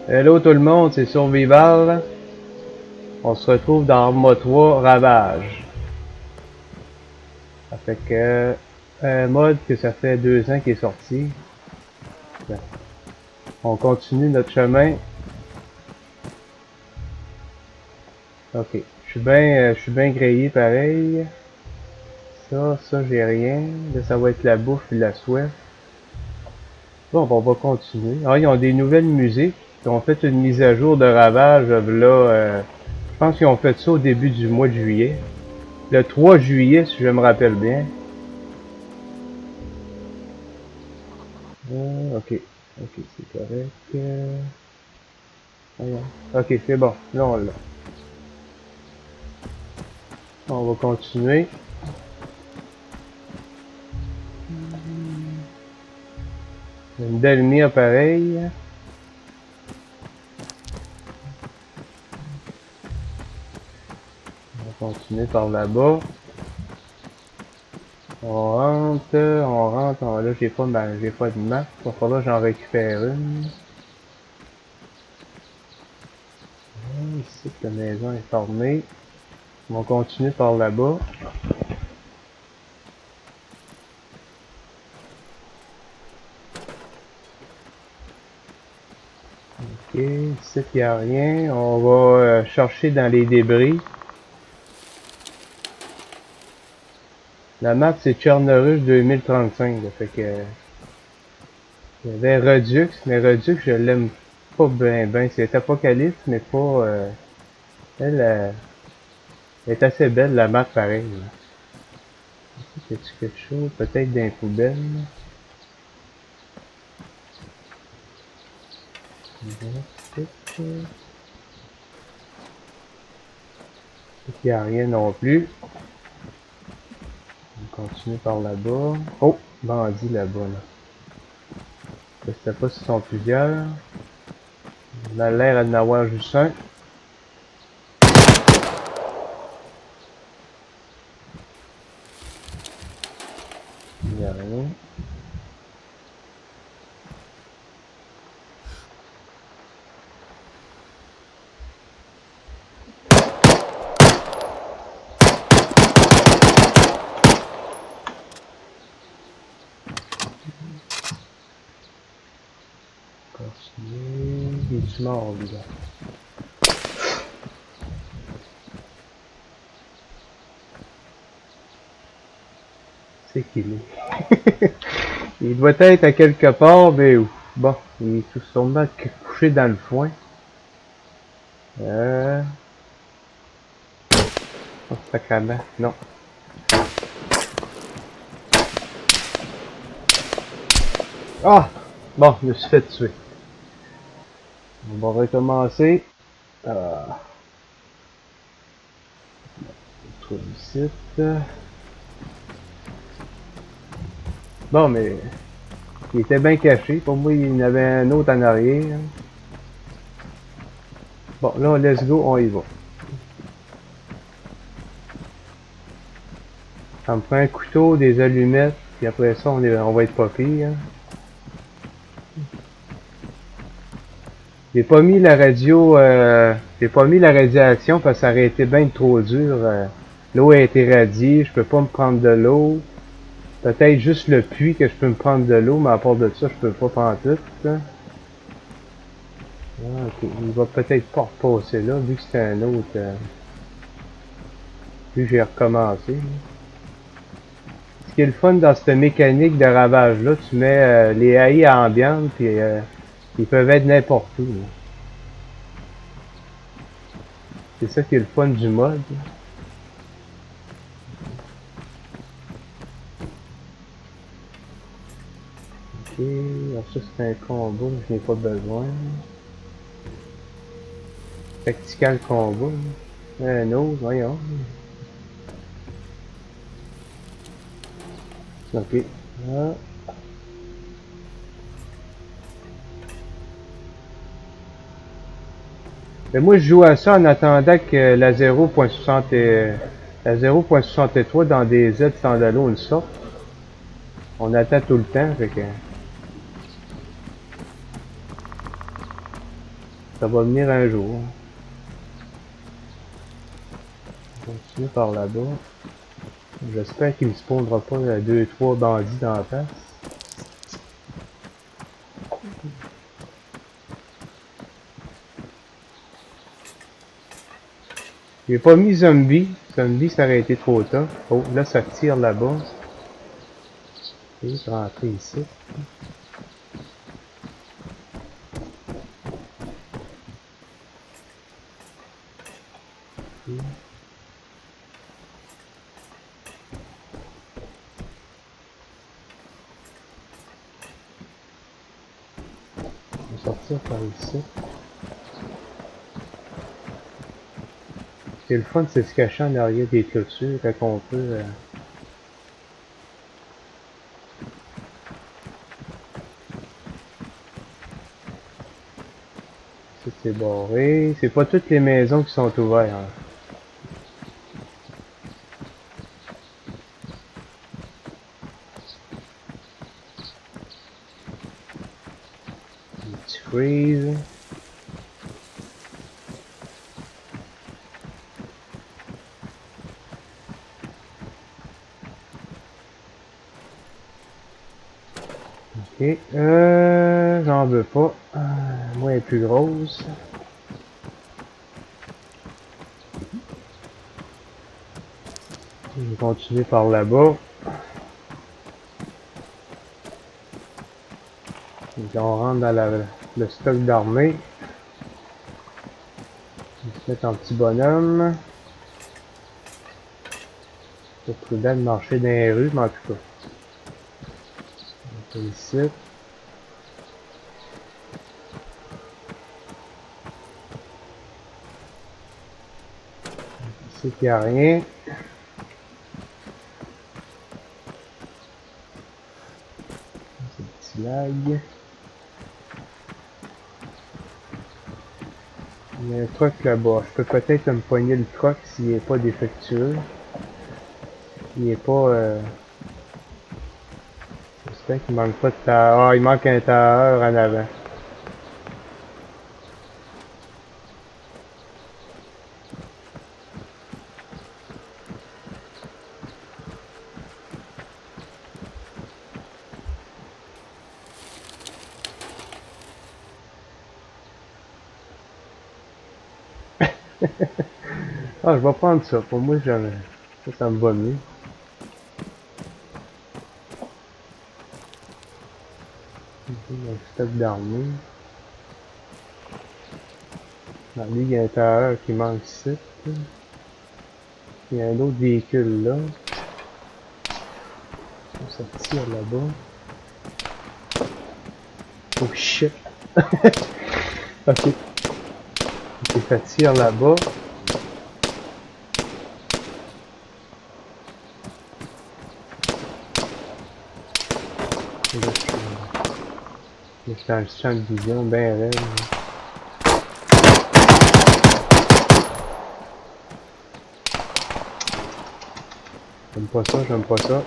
Hello tout le monde, c'est Survival. On se retrouve dans Arma 3 Ravage. Ça fait que un mode que ça fait 2 ans qu'il est sorti. On continue notre chemin. Ok, je suis bien grillé pareil. Ça j'ai rien. Là ça va être la bouffe et la soif. Bon, on va continuer. Ah, ils ont des nouvelles musiques. Ils ont fait une mise à jour de Ravage là. Je pense qu'ils ont fait ça au début du mois de juillet. Le 3 juillet, si je me rappelle bien. Ok, c'est correct. Voyons. Ok, c'est bon. Là, on l'a. On va continuer. Une belle mire pareil. On va continuer par là-bas. On rentre. Là, j'ai pas de map. Il va falloir que j'en récupère une. Ici, la maison est fermée. On va continuer par là-bas. Ok, ici, il n'y a rien. On va chercher dans les débris. La map, c'est Tchernorush 2035. Là, fait que... Il y avait Redux, mais Redux, je l'aime pas ben. C'est Apocalypse, mais pas... elle est assez belle, la map, pareil. Y a-tu quelque chose? Peut-être dans les poubelles. Il n'y a rien non plus. On continue par là-bas. Oh! Bandit là-bas, là. Je sais pas s'ils sont plusieurs. On a l'air d'en avoir juste un. Il n'y a rien. Continuer. Il est mort, lui, là. C'est qu'il est. Il doit être à quelque part, mais où? Bon, il est tout sûrement couché dans le foin. Oh, sacrément, non. Ah! Bon, je me suis fait tuer. On va recommencer. Trouve ici. Bon, mais il était bien caché. Pour moi, il y en avait un autre en arrière. Bon, là, let's go, on y va. Ça me prend un couteau, des allumettes, puis après ça, on va être pas pire. J'ai pas mis la radio, j'ai pas mis la radiation parce que ça aurait été bien trop dur. L'eau a été radiée, je peux pas me prendre de l'eau. Peut-être juste le puits que je peux me prendre de l'eau, mais à part de ça, je peux pas prendre tout. Là. Ah, ok, il va peut-être pas repasser là, vu que c'est un autre. Vu que j'ai recommencé. Là. Ce qui est le fun dans cette mécanique de ravage-là, tu mets les AI ambiantes, puis ils peuvent être n'importe où. C'est ça qui est le fun du mode. Ok, alors ça c'est un combo, je n'ai pas besoin. Tactical combo. Un autre, voyons. Ok. Ah. Mais moi je joue à ça en attendant que la 0.63 dans des Z standalone sorte. On attend tout le temps, fait que... Ça va venir un jour. On va continuer par là-bas. J'espère qu'il ne spawnera pas 2-3 bandits dans la face. J'ai pas mis zombie. Zombie, ça aurait été trop tough. Oh, là, ça tire là-bas. Ok, je vais rentrer ici. Ok. On va sortir par ici. C'est le fun, c'est se cacher en arrière des clôtures quand on peut. Ça, c'est barré. C'est pas toutes les maisons qui sont ouvertes. Hein. Un petit freeze. Ok, j'en veux pas. Moi, elle est plus grosse. Je vais continuer par là-bas. Donc, on rentre dans le stock d'armée. On va se mettre en petit bonhomme. C'est prudent de marcher dans les rues, mais en tout cas. On va ici. Ici, il n'y a rien. C'est un petit lag. Il y a un truck là-bas. Je peux peut-être me poigner le truck s'il n'est pas défectueux. Il est pas... J'espère qu'il manque pas de tailleur. Ah, il manque un tailleur en avant. Ah, je vais prendre ça. Pour moi, ça me va mieux. Le stock d'armée. Ah, lui, il y a un tailleur qui manque ici. Il y a un autre véhicule là. Ça tire là-bas. Oh shit! Ok. Ok, ça tire là-bas. Là, je suis dans le champ de vision, ben raide. J'aime pas ça, j'aime pas ça.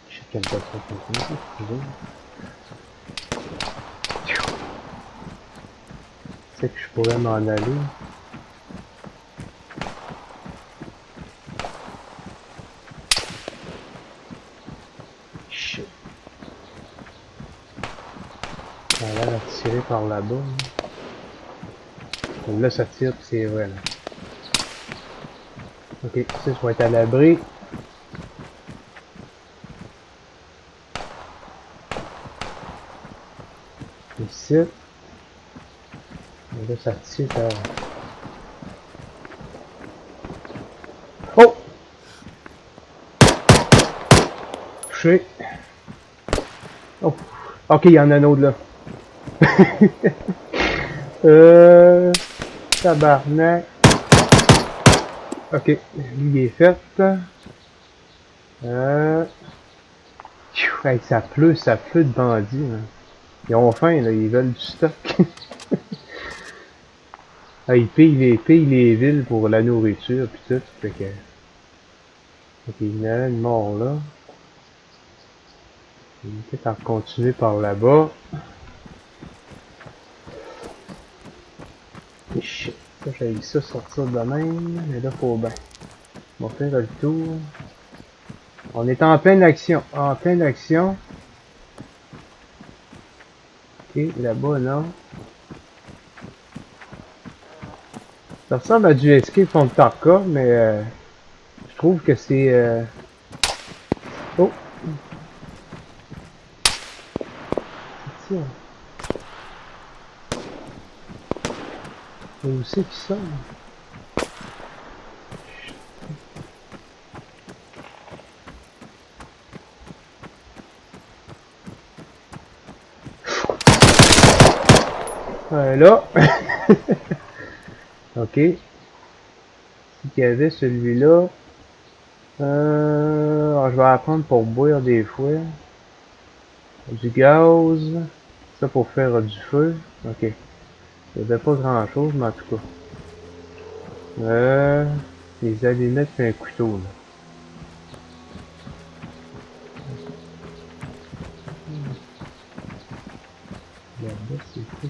Je sais qu'elle pas ça comme ça, c'est que je pourrais m'en aller. Shit. Ça a l'air attiré par là-bas. Là, ça tire, pis c'est vrai, là. Ok, ça, je vais être à l'abri. Ici. Et là, ça tire, ça... Oh! Touché. Oh! Ok, il y en a un autre, là. Tabarnak. Ok, lui, il est fait. Hey, ça pleut de bandits, hein. Ils ont faim, là, ils veulent du stock. Ah, ils payent les villes pour la nourriture pis tout, fait que... Ok, il y en a une mort là. On va peut-être continuer par là-bas. Et shit, ça j'ai vu ça sortir de même, mais là faut bien. On va faire le tour. On est en pleine action, en pleine action. Et là-bas, non. Ça ressemble à du Escape from Tarkov, mais je trouve que c'est... Oh! C'est ça. Mais où c'est qu'ils sont? Là! Ok. Qu'il y avait celui-là. Je vais apprendre pour boire des fois. Du gaz. Ça pour faire du feu. Ok. Il n'y avait pas grand chose, mais en tout cas. Les allumettes et un couteau là. Là-bas, c'est tout.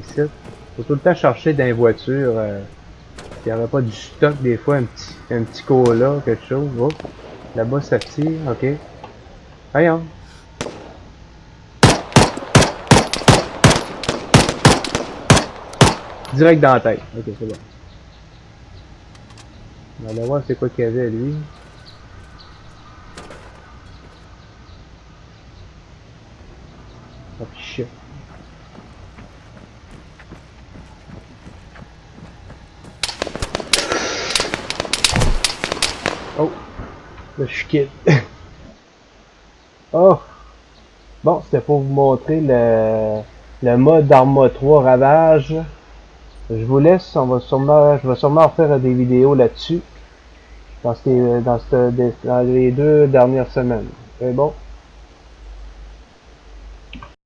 Ici. Faut tout le temps chercher dans les voitures. S'il n'y aurait pas du stock, des fois, un petit cola, quelque chose. Oh. Là-bas, ça tire. Ok. Voyons. Direct dans la tête. Ok, c'est bon. On va aller voir c'est quoi qu'il y avait, lui. Oh, shit. Oh. Là, je quitte. Oh. Bon, c'était pour vous montrer le mode Arma 3 Ravage. Je vous laisse, je vais sûrement refaire des vidéos là-dessus dans les 2 dernières semaines. C'est bon?